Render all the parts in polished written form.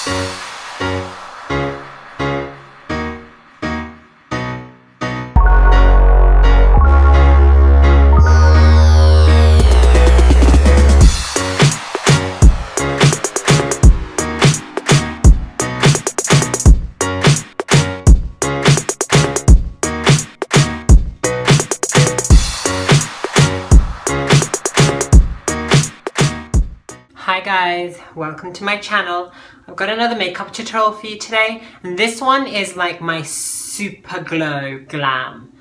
Hi guys, welcome to my channel. I've got another makeup tutorial for you today, and this one is like my super glow glam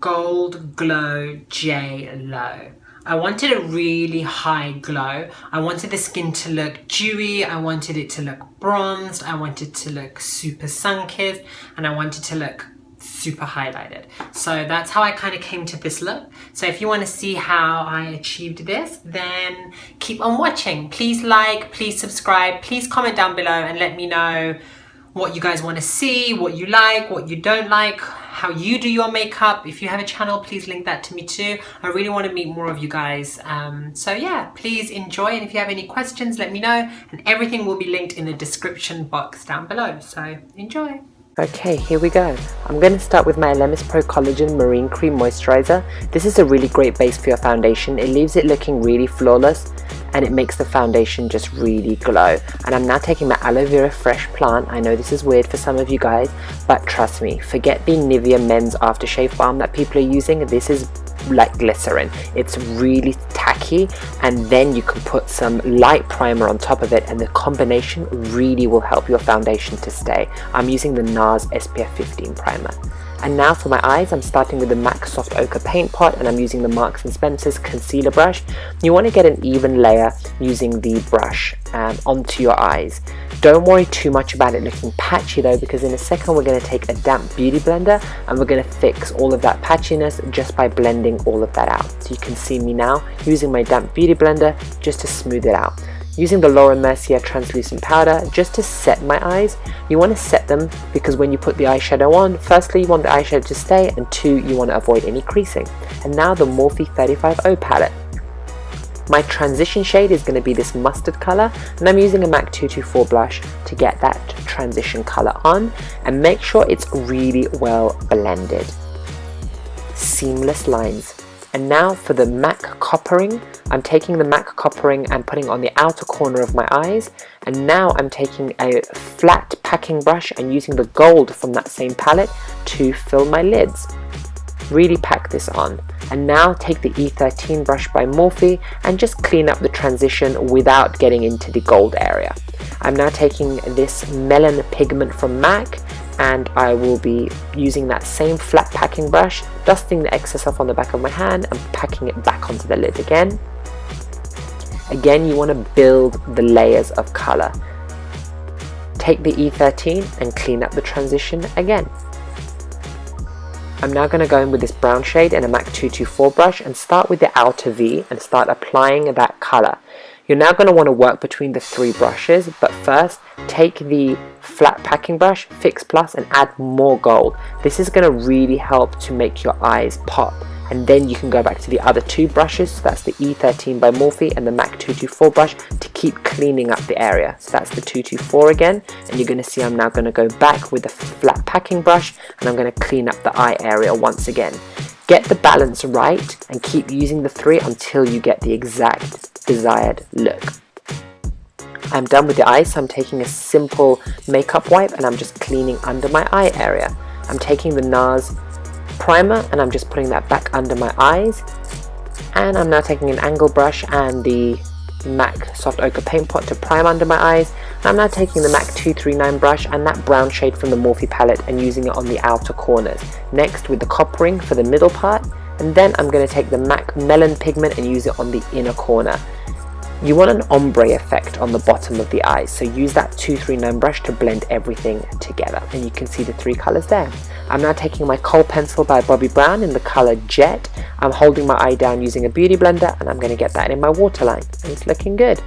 gold glow JLo. I wanted a really high glow. I wanted the skin to look dewy, I wanted it to look bronzed, I wanted it to look super sun-kissed, and I wanted to look super highlighted. So that's how I kind of came to this look. So if you want to see how I achieved this, then keep on watching. Please like, please subscribe, please comment down below and let me know what you guys want to see, what you like, what you don't like, how you do your makeup. If you have a channel, please link that to me too. I really want to meet more of you guys. So yeah, please enjoy, and if you have any questions, let me know, and everything will be linked in the description box down below. So enjoy. Okay, here we go. I'm going to start with my Elemis Pro-Collagen Marine Cream Moisturizer. This is a really great base for your foundation. It leaves it looking really flawless and it makes the foundation just really glow. And I'm now taking my Aloe Vera Fresh Plant. I know this is weird for some of you guys, but trust me, forget the Nivea Men's Aftershave Balm that people are using. This is like glycerin. It's really tacky, and then you can put some light primer on top of it, and the combination really will help your foundation to stay. I'm using the Nars SPF 15 primer. And now for my eyes, I'm starting with the MAC Soft Ochre Paint Pot, and I'm using the Marks & Spencer's Concealer Brush. You want to get an even layer using the brush onto your eyes. Don't worry too much about it looking patchy though, because in a second we're going to take a damp beauty blender and we're going to fix all of that patchiness just by blending all of that out. So you can see me now using my damp beauty blender just to smooth it out. Using the Mercier translucent powder just to set my eyes. You want to set them because when you put the eyeshadow on, firstly you want the eyeshadow to stay, and two, you want to avoid any creasing. And now the Morphe 35O palette. My transition shade is going to be this mustard color, and I'm using a MAC 224 blush to get that transition color on, and make sure it's really well blended. Seamless lines. And now for the MAC coppering, I'm taking the MAC coppering and putting on the outer corner of my eyes, and now I'm taking a flat packing brush and using the gold from that same palette to fill my lids. Really pack this on. And now take the E13 brush by Morphe and just clean up the transition without getting into the gold area. I'm now taking this Melon Pigment from MAC, and I will be using that same flat packing brush, dusting the excess off on the back of my hand and packing it back onto the lid again. Again, you want to build the layers of color. Take the E13 and clean up the transition again. I'm now going to go in with this brown shade and a MAC 224 brush and start with the outer V and start applying that color. You're now going to want to work between the three brushes, but first take the flat packing brush, Fix Plus, and add more gold. This is going to really help to make your eyes pop. And then you can go back to the other two brushes, so that's the E13 by Morphe and the MAC 224 brush, to keep cleaning up the area. So that's the 224 again, and you're going to see I'm now going to go back with the flat packing brush and I'm going to clean up the eye area once again. Get the balance right and keep using the three until you get the exact desired look. I'm done with the eyes, so I'm taking a simple makeup wipe and I'm just cleaning under my eye area. I'm taking the Nars primer and I'm just putting that back under my eyes, and I'm now taking an angle brush and the MAC Soft Ochre Paint Pot to prime under my eyes. And I'm now taking the MAC 239 brush and that brown shade from the Morphe palette and using it on the outer corners. Next with the coppering for the middle part, and then I'm going to take the MAC Melon Pigment and use it on the inner corner. You want an ombre effect on the bottom of the eyes, so use that 239 brush to blend everything together, and you can see the three colors there. I'm now taking my kohl pencil by Bobbi Brown in the color Jet. I'm holding my eye down using a beauty blender and I'm going to get that in my waterline, and it's looking good.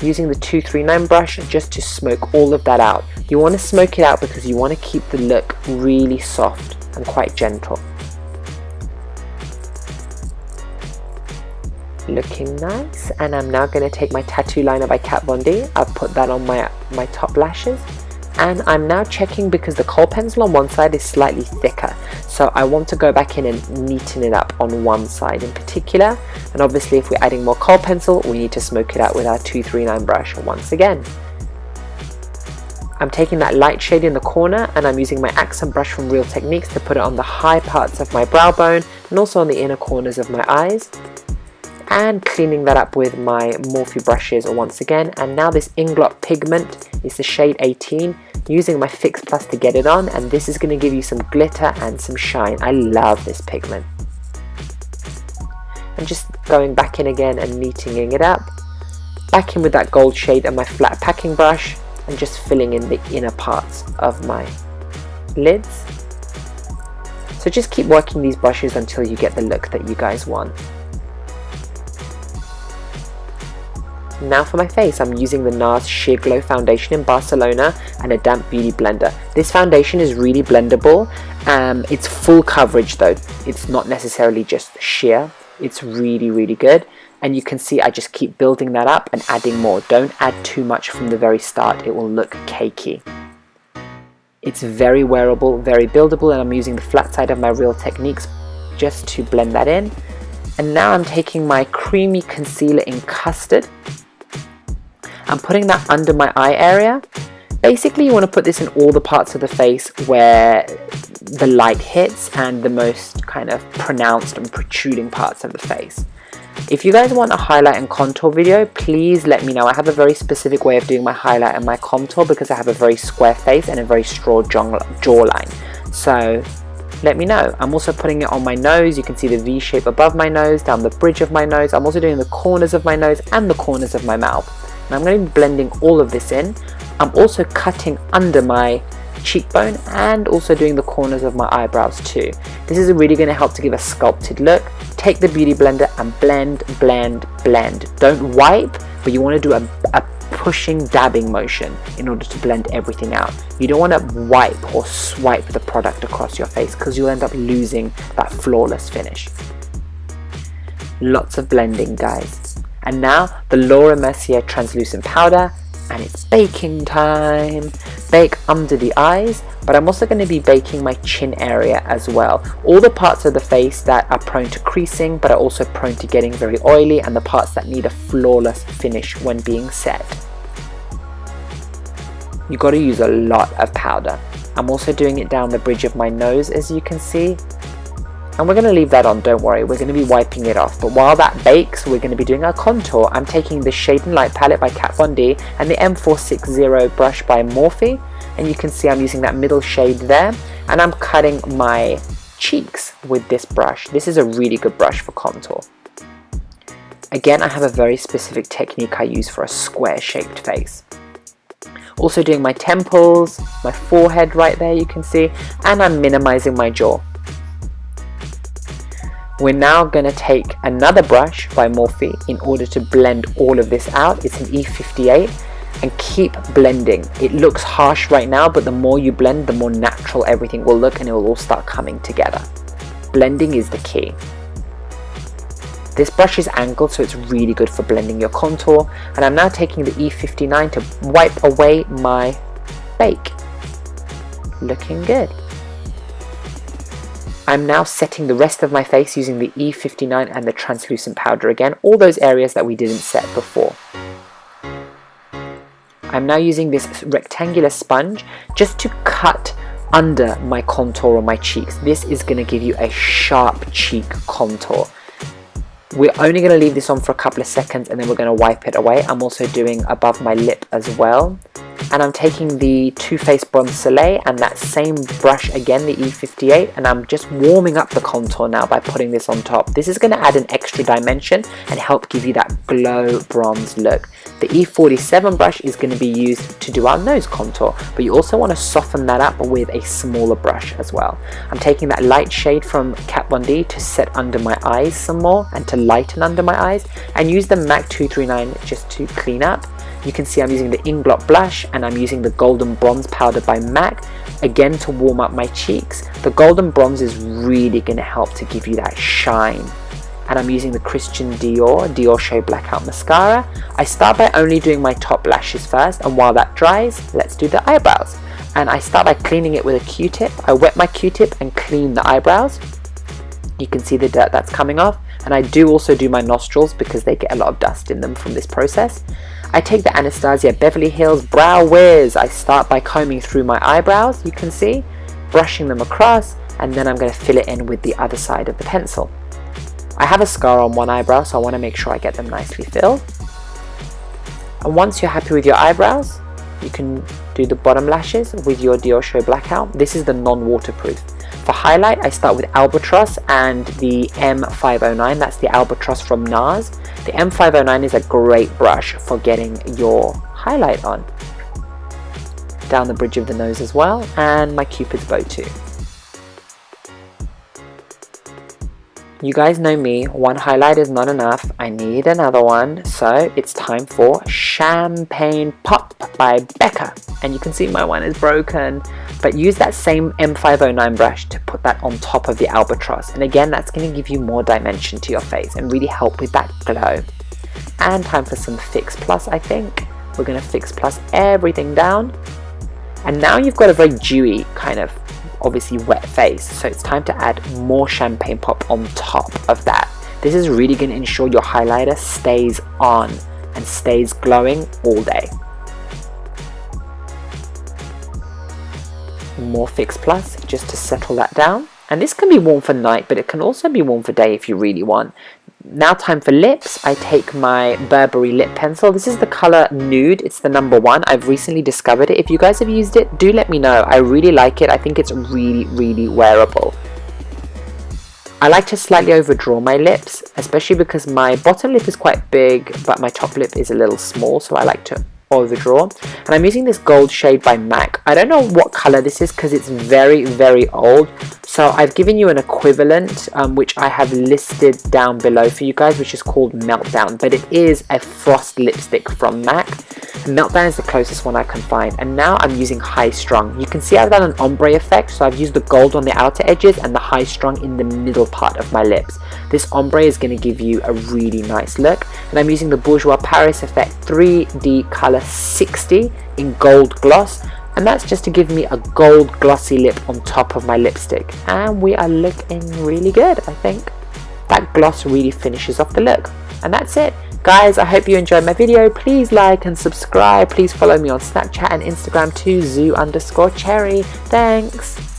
Using the 239 brush just to smoke all of that out. You want to smoke it out because you want to keep the look really soft and quite gentle. Looking nice. And I'm now going to take my tattoo liner by Kat Von D. I've put that on my top lashes. And I'm now checking because the kohl pencil on one side is slightly thicker. So I want to go back in and neaten it up on one side in particular. And obviously if we're adding more kohl pencil, we need to smoke it out with our 239 brush once again. I'm taking that light shade in the corner and I'm using my accent brush from Real Techniques to put it on the high parts of my brow bone and also on the inner corners of my eyes. And cleaning that up with my Morphe brushes once again. And now this Inglot Pigment is the shade 18, using my Fix Plus to get it on, and this is going to give you some glitter and some shine. I love this pigment. And just going back in again and neatening it up. Back in with that gold shade and my flat packing brush and just filling in the inner parts of my lids. So just keep working these brushes until you get the look that you guys want. Now for my face, I'm using the Nars Sheer Glow foundation in Barcelona and a damp beauty blender. This foundation is really blendable. It's full coverage though. It's not necessarily just sheer. It's really good. And you can see I just keep building that up and adding more. Don't add too much from the very start. It will look cakey. It's very wearable, very buildable, and I'm using the flat side of my Real Techniques just to blend that in. And now I'm taking my creamy concealer in Custard. I'm putting that under my eye area. Basically, you want to put this in all the parts of the face where the light hits and the most kind of pronounced and protruding parts of the face. If you guys want a highlight and contour video, please let me know. I have a very specific way of doing my highlight and my contour because I have a very square face and a very straw jawline. So let me know. I'm also putting it on my nose. You can see the V shape above my nose, down the bridge of my nose. I'm also doing the corners of my nose and the corners of my mouth. And I'm going to be blending all of this in. I'm also cutting under my cheekbone and also doing the corners of my eyebrows too. This is really going to help to give a sculpted look. Take the beauty blender and blend. Don't wipe, but you want to do a pushing, dabbing motion in order to blend everything out. You don't want to wipe or swipe the product across your face because you'll end up losing that flawless finish. Lots of blending, guys. And now the Laura Mercier translucent powder, and it's baking time. Bake under the eyes, but I'm also going to be baking my chin area as well. All the parts of the face that are prone to creasing but are also prone to getting very oily, and the parts that need a flawless finish when being set. You got to use a lot of powder. I'm also doing it down the bridge of my nose, as you can see. And we're going to leave that on, don't worry, we're going to be wiping it off. But while that bakes, we're going to be doing our contour. I'm taking the Shade and Light palette by Kat Von D and the M460 brush by Morphe. And you can see I'm using that middle shade there. And I'm cutting my cheeks with this brush. This is a really good brush for contour. Again, I have a very specific technique I use for a square shaped face. Also doing my temples, my forehead right there, you can see. And I'm minimizing my jaw. We're now going to take another brush by Morphe in order to blend all of this out. It's an E58, and keep blending. It looks harsh right now, but the more you blend, the more natural everything will look and it will all start coming together. Blending is the key. This brush is angled, so it's really good for blending your contour. And I'm now taking the E59 to wipe away my bake. Looking good. I'm now setting the rest of my face using the E59 and the translucent powder again, all those areas that we didn't set before. I'm now using this rectangular sponge just to cut under my contour on my cheeks. This is going to give you a sharp cheek contour. We're only going to leave this on for a couple of seconds and then we're going to wipe it away. I'm also doing above my lip as well. And I'm taking the Too Faced Bronze Soleil and that same brush again, the E58, and I'm just warming up the contour now by putting this on top. This is going to add an extra dimension and help give you that glow bronze look. The E47 brush is going to be used to do our nose contour, but you also want to soften that up with a smaller brush as well. I'm taking that light shade from Kat Von D to set under my eyes some more and to lighten under my eyes, and use the MAC 239 just to clean up. You can see I'm using the Inglot blush and I'm using the Golden Bronze powder by MAC, again to warm up my cheeks. The Golden Bronze is really going to help to give you that shine and I'm using the Christian Dior Show Blackout Mascara. I start by only doing my top lashes first, and while that dries, let's do the eyebrows. And I start by cleaning it with a Q-tip. I wet my Q-tip and clean the eyebrows. You can see the dirt that's coming off, and I do also do my nostrils because they get a lot of dust in them from this process. I take the Anastasia Beverly Hills Brow Wiz. I start by combing through my eyebrows, you can see, brushing them across, and then I'm going to fill it in with the other side of the pencil. I have a scar on one eyebrow, so I want to make sure I get them nicely filled. And once you're happy with your eyebrows, you can do the bottom lashes with your Dior Show Blackout. This is the non-waterproof. For highlight, I start with Albatross and the M509. That's the Albatross from Nars. The M509 is a great brush for getting your highlight on. Down the bridge of the nose as well, and my Cupid's bow too. You guys know me, one highlight is not enough, I need another one, so it's time for Champagne Pop by Becca. And you can see my one is broken, but use that same M509 brush to put that on top of the Albatross. And again, that's going to give you more dimension to your face and really help with that glow. And time for some Fix Plus, I think. We're going to Fix Plus everything down. And now you've got a very dewy kind of obviously wet face, so it's time to add more Champagne Pop on top of that. This is really going to ensure your highlighter stays on and stays glowing all day. More Fix Plus just to settle that down, and this can be worn for night, but it can also be worn for day if you really want. Now time for lips. I take my Burberry lip pencil. This is the color Nude. It's the number 1. I've recently discovered it. If you guys have used it, do let me know. I really like it. I think it's really wearable. I like to slightly overdraw my lips, especially because my bottom lip is quite big, but my top lip is a little small, so I like to overdraw. And I'm using this gold shade by MAC. I don't know what color this is because it's very old, so I've given you an equivalent which I have listed down below for you guys, which is called Meltdown, but it is a frost lipstick from MAC. Meltdown is the closest one I can find. And now I'm using High Strung. You can see I've done an ombre effect, so I've used the gold on the outer edges and the High Strung in the middle part of my lips. This ombre is going to give you a really nice look, and I'm using the Bourjois Paris Effect 3D Color 60 in gold gloss, and that's just to give me a gold glossy lip on top of my lipstick, and we are looking really good. I think that gloss really finishes off the look, and that's it. Guys, I hope you enjoyed my video. Please like and subscribe. Please follow me on Snapchat and Instagram too, zoo_cherry. Thanks.